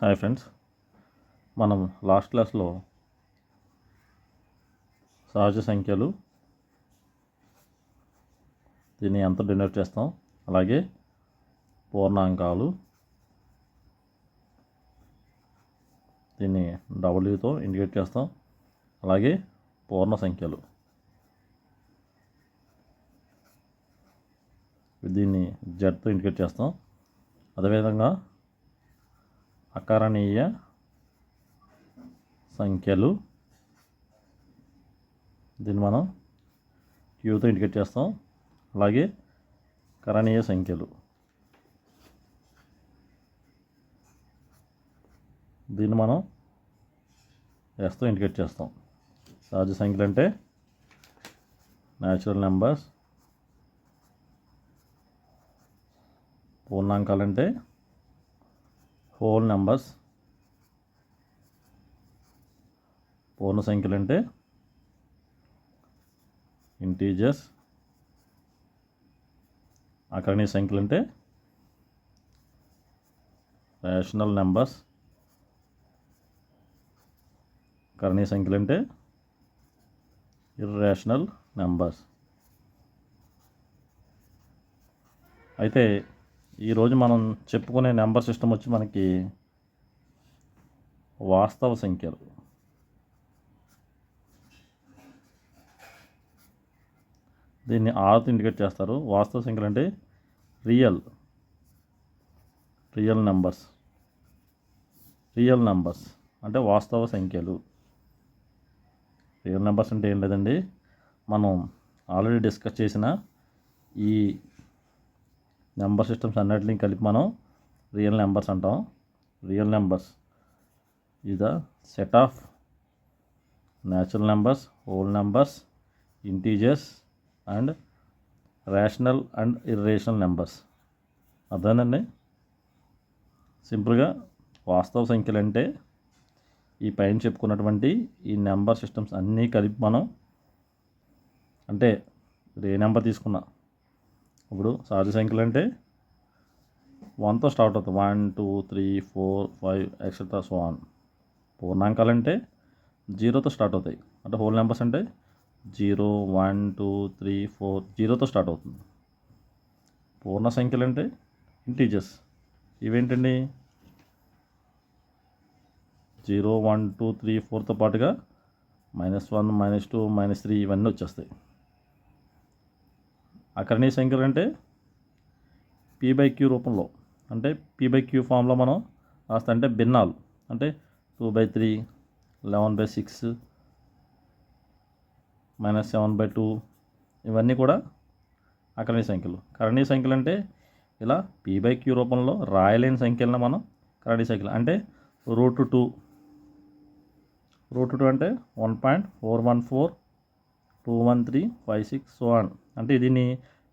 Hi friends, మనం last క్లాస్లో సహజ సంఖ్యలు దీన్ని ఎంత డినోట్ చేస్తాం, అలాగే పూర్ణాంకాలు దీన్ని డబ్ల్యూతో ఇండికేట్ చేస్తాం, అలాగే పూర్ణ సంఖ్యలు దీన్ని జెడ్తో ఇండికేట్ చేస్తాం. అదేవిధంగా అకారణీయ సంఖ్యలు దీన్ని మనం క్యూతో ఇండికేట్ చేస్తాం, అలాగే కరణీయ సంఖ్యలు దీన్ని మనం ఎస్తో ఇండికేట్ చేస్తాం. సహజ సంఖ్యలు అంటే న్యాచురల్ నెంబర్స్, పూర్ణాంకాలు అంటే హోల్ నెంబర్స్, పూర్ణ సంఖ్యలు అంటే ఇంటీజర్స్, అకరణీయ సంఖ్యలు అంటే రేషనల్ నెంబర్స్, కరణీయ సంఖ్యలు అంటే ఇర్రేషనల్ నెంబర్స్. అయితే ఈరోజు మనం చెప్పుకునే నెంబర్ సిస్టమ్ వచ్చి మనకి వాస్తవ సంఖ్యలు. దీన్ని ఆర్తో ఇండికేట్ చేస్తారు. వాస్తవ సంఖ్యలు అంటే రియల్ నెంబర్స్ అంటే వాస్తవ సంఖ్యలు. రియల్ నెంబర్స్ అంటే ఏం లేదండి, మనం ఆల్రెడీ డిస్కస్ చేసిన ఈ నెంబర్ సిస్టమ్స్ అన్నిటిని కలిపి మనం రియల్ నెంబర్స్ అంటాం. Real numbers is the set of natural numbers, whole numbers, integers and rational and irrational numbers. అర్థమైందండి? సింపుల్గా వాస్తవ సంఖ్యలు అంటే ఈ పైన చెప్పుకున్నటువంటి ఈ నెంబర్ సిస్టమ్స్ అన్నీ కలిపి మనం, అంటే ఏ నెంబర్ తీసుకున్నా, ఇప్పుడు సహజ సంఖ్యలు అంటే 1తో స్టార్ట్ అవుతుంది, 1 2 3 4 5 ఎక్సెట్రా సో ఆన్. పూర్ణాంకాలు అంటే 0తో స్టార్ట్ అవుతాయి, అంటే హోల్ నెంబర్స్ అంటే 0 1 2 3 4 0తో స్టార్ట్ అవుతుంది. పూర్ణ సంఖ్యలు అంటే ఇంటీజర్స్. ఇవేంటండి, 0 1 2 3 4తో పాటుగా -1 -2 -3 ఇవన్నీ వచ్చేస్తాయి. అకరణీయ సంఖ్యలు అంటే p/q రూపంలో, అంటే p/q ఫామ్లో మనం రాస్తా, అంటే భిన్నాలు, అంటే 2/3 11/6 -7/2 ఇవన్నీ కూడా అకరణీయ సంఖ్యలు. కరణీయ సంఖ్యలు అంటే ఇలా p/q రూపంలో రాయలేని సంఖ్యలను మనం కరణీయ సంఖ్యలు, అంటే √2 అంటే 1.4142135 సో ఆన్. అంటే దీన్ని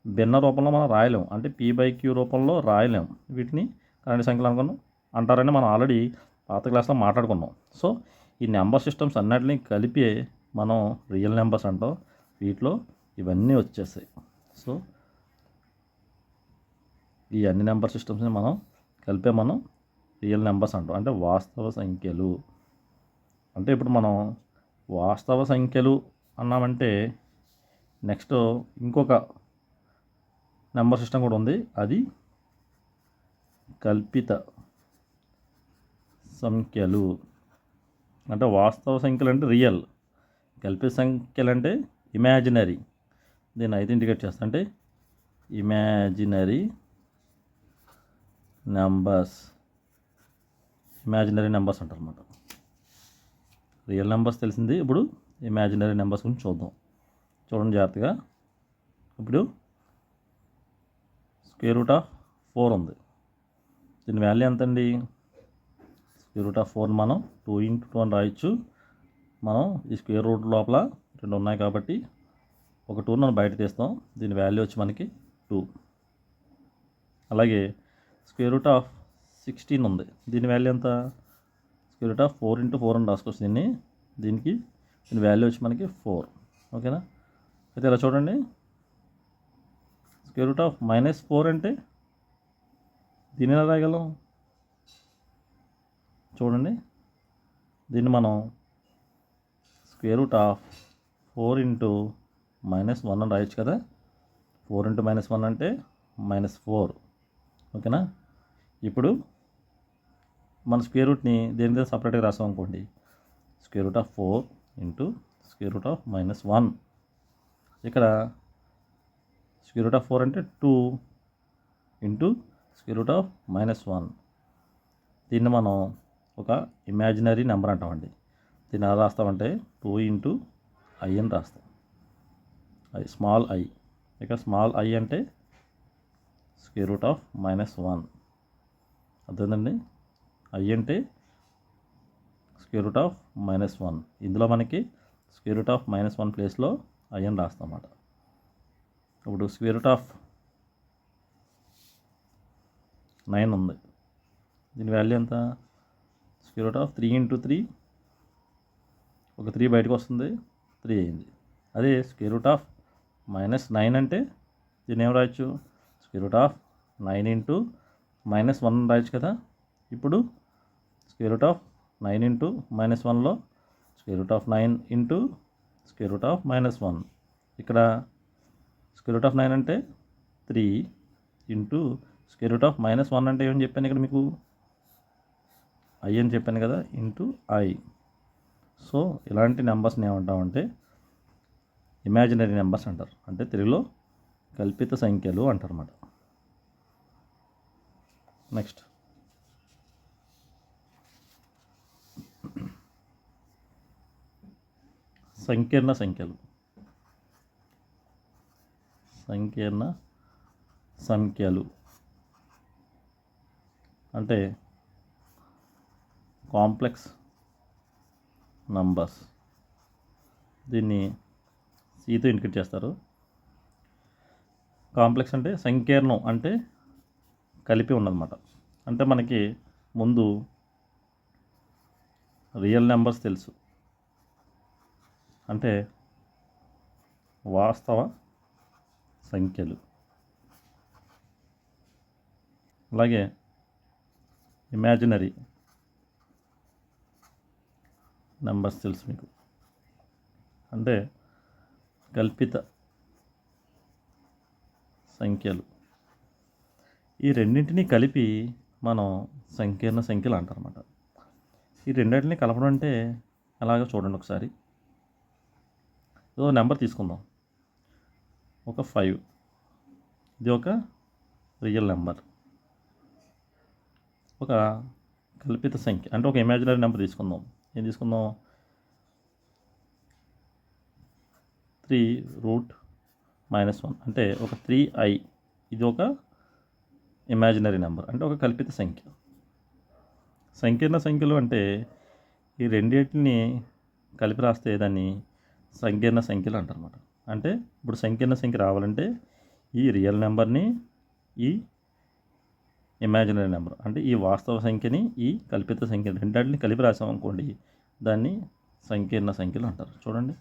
భిన్న రూపంలో మనం రాయలేము, అంటే p/q రూపంలో రాయలేము. వీటిని కరణీయ సంఖ్యలు అంటారని మనం ఆల్రెడీ పాత క్లాస్లో మాట్లాడుకున్నాం. సో ఈ నెంబర్ సిస్టమ్స్ అన్నిటిని కలిపి మనం రియల్ నెంబర్స్ అంటాం. వీటిలో ఇవన్నీ వచ్చేసాయి. సో ఈ అన్ని నెంబర్ సిస్టమ్స్ని మనం కలిపే మనం రియల్ నెంబర్స్ అంటాం, అంటే వాస్తవ సంఖ్యలు. అంటే ఇప్పుడు మనం వాస్తవ సంఖ్యలు అన్నామంటే నెక్స్ట్ ఇంకొక నెంబర్ సిస్టమ్ కూడా ఉంది, అది కల్పిత సంఖ్యలు. అంటే వాస్తవ సంఖ్యలు అంటే రియల్, కల్పిత సంఖ్యలు అంటే ఇమాజినరీ. దీన్ని అయితే ఇండికేట్ చేస్తా, అంటే ఇమాజినరీ నెంబర్స్ అంటారు అన్నమాట. రియల్ నెంబర్స్ తెలిసింది, ఇప్పుడు ఇమాజినరీ నెంబర్స్ గురించి చూద్దాం. చూడండి జాగ్రత్తగా. ఇప్పుడు √4 ఉంది, దీని వాల్యూ ఎంత అండి? √4 మనం 2 × 2 అని రాయొచ్చు. మనం ఈ స్క్వేర్ రూట్ లోపల 2 ఉన్నాయి కాబట్టి ఒక 2 మనం బయట తీస్తాం. దీని వాల్యూ వచ్చి మనకి 2. అలాగే √16 ఉంది, దీని వాల్యూ ఎంత? √4 × 4 అని రాసుకోవచ్చు దీనికి దీని వాల్యూ వచ్చి మనకి 4. ఓకేనా? అయితే ఇలా చూడండి, -4 అంటే దీని ఎలా రాయగలం? చూడండి, దీన్ని మనం స్క్వేర్ రూట్ ఆఫ్ 4 ఇంటూ -1 అని రాయొచ్చు కదా. 4 ఇంటూ -1 అంటే -4. ఓకేనా. ఇప్పుడు మన స్క్వేర్ రూట్ని దేని మీద సపరేట్గా రాసాం అనుకోండి, square root of 4 into square root of -1. ఇక్కడ స్క్వేర్ రూట్ ఆఫ్ 4 అంటే 2 ఇంటూ స్క్వేర్ రూట్ ఆఫ్ -1. దీన్ని మనం ఒక ఇమాజినరీ నెంబర్ అంటామండి. దీన్ని ఎలా రాస్తామంటే 2 ఇంటూ ఐ అని రాస్తాం. I, small I. ఇక్కడ స్మాల్ ఐ అంటే స్క్వేర్ రూట్ ఆఫ్ -1. అర్థమైందండి. ఐ అంటే స్క్వేర్ రూట్ ఆఫ్ -1. ఇందులో మనకి స్క్వేర్ రూట్ ఆఫ్ -1 ప్లేస్లో ఐ అని రాస్తాం అన్నమాట. ఇప్పుడు స్క్వేర్ రూట్ ఆఫ్ 9 ఉంది. దీని వాల్యూ ఎంత? స్క్వేర్ రూట్ ఆఫ్ 3 ఇంటూ 3, ఒక 3 బయటకు వస్తుంది, 3 అయింది. అదే స్క్వేర్ రూట్ ఆఫ్ -9 అంటే దీన్ని ఏం రాయొచ్చు, స్క్వేర్ రూట్ ఆఫ్ 9 ఇంటూ -1 రాయొచ్చు కదా. ఇప్పుడు స్క్వేర్ రూట్ ఆఫ్ 9 ఇంటూ -1లో square root of 9 into square root of -1. ఇక్కడ స్క్వేర్ రూట్ ఆఫ్ 9 అంటే 3 ఇంటూ స్క్వేర్ రూట్ ఆఫ్ -1 అంటే ఏమని చెప్పాను ఇక్కడ మీకు, ఐ అని చెప్పాను కదా, ఇంటూ ఐ. సో ఇలాంటి నెంబర్స్ని ఏమంటామంటే ఇమాజినరీ నెంబర్స్ అంటారు. అంటే తెలుగులో కల్పిత సంఖ్యలు అంటారు అన్నమాట. నెక్స్ట్ సంకీర్ణ సంఖ్యలు. సంకీర్ణ సంఖ్యలు అంటే కాంప్లెక్స్ నంబర్స్. దీన్ని సితో ఇండికేట్ చేస్తారు. కాంప్లెక్స్ అంటే సంకీర్ణం అంటే కలిపి ఉన్నదన్నమాట. అంటే మనకి ముందు రియల్ నెంబర్స్ తెలుసు, అంటే వాస్తవ సంఖ్యలు. అలాగే ఇమాజినరీ నెంబర్స్ తెలుసు మీకు, అంటే కల్పిత సంఖ్యలు. ఈ రెండింటినీ కలిపి మనం సంకీర్ణ సంఖ్యలు అంటారన్నమాట. ఈ రెండింటిని కలపడం అంటే ఎలాగో చూడండి ఒకసారి. ఏదో నెంబర్ తీసుకుందాం, ఒక 5. ఇది ఒక రియల్ నెంబర్, ఒక కల్పిత సంఖ్య అంటే ఒక ఇమాజినరీ నెంబర్ తీసుకుందాం. ఏం తీసుకుందాం, 3√-1 అంటే ఒక 3i. ఇది ఒక ఇమాజినరీ నెంబర్ అంటే ఒక కల్పిత సంఖ్య. సంకీర్ణ సంఖ్యలు అంటే ఈ రెండింటిని కలిపి రాస్తే దాన్ని సంకీర్ణ సంఖ్యలు అంటారన్నమాట. అంటే ఇప్పుడు సంకీర్ణ సంఖ్య రావాలంటే ఈ రియల్ నెంబర్ని, ఈ ఇమాజినరీ నెంబర్ అంటే ఈ వాస్తవ సంఖ్యని, ఈ కల్పిత సంఖ్య రెండింటిని కలిపి రాసామనుకోండి, దాన్ని సంకీర్ణ సంఖ్యలు అంటారు. చూడండి,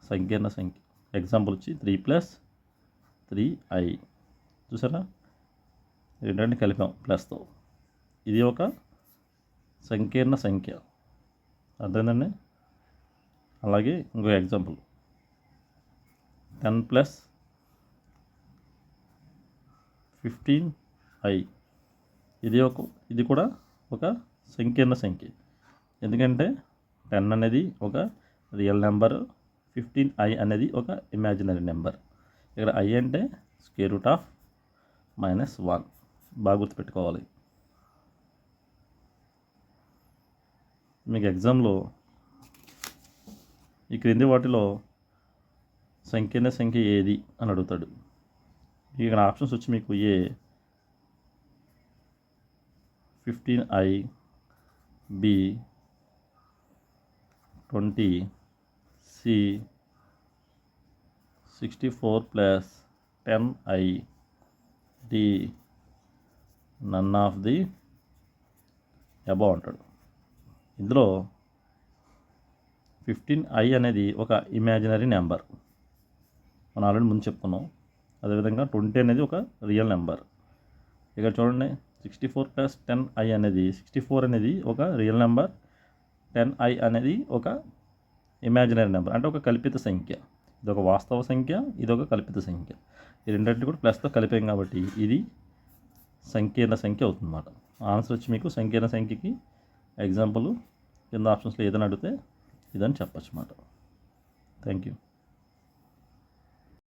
సంకీర్ణ సంఖ్య ఎగ్జాంపుల్ వచ్చి 3+3i. చూసారా, రెండింటిని కలిపాం ప్లస్తో. ఇది ఒక సంకీర్ణ సంఖ్య. అర్థమైందండి. అలాగే ఇంకో ఎగ్జాంపుల్ 10+15i. ఇది కూడా ఒక సంకీర్ణ సంఖ్య. ఎందుకంటే 10 అనేది ఒక రియల్ నెంబర్, 15i అనేది ఒక ఇమాజినరీ నెంబర్. ఇక్కడ i అంటే స్క్వేర్ రూట్ ఆఫ్ -1. బాగా గుర్తుపెట్టుకోవాలి. మీకు ఎగ్జామ్లో ఈ క్రింది వాటిలో సంకీర్ణ సంఖ్య ఏది అని అడుగుతాడు. ఇక్కడ ఆప్షన్స్ వచ్చి మీకు A 15i, B 20, C 64+10i, D none of the above అంటాడు. ఇందులో 15i అనేది ఒక ఇమాజినరీ నెంబర్, మనం ఆల్రెడీ ముందు చెప్పుకున్నాం. అదేవిధంగా 20 అనేది ఒక రియల్ నెంబర్. ఇక్కడ చూడండి 64 ప్లస్ 10i అనేది 64 అనేది ఒక రియల్ నెంబర్, 10i అనేది ఒక ఇమాజినరీ నెంబర్, అంటే ఒక కల్పిత సంఖ్య. ఇది ఒక వాస్తవ సంఖ్య, ఇది ఒక కల్పిత సంఖ్య. ఈ రెండింటిని కూడా ప్లస్తో కలిపాం కాబట్టి ఇది సంకీర్ణ సంఖ్య అవుతుందన్నమాట. ఆన్సర్ వచ్చి మీకు సంకీర్ణ సంఖ్యకి ఎగ్జాంపుల్ కింద ఆప్షన్స్లో ఏదైనా అడిగితే ఇదని చెప్పచ్చు అన్నమాట. Thank you.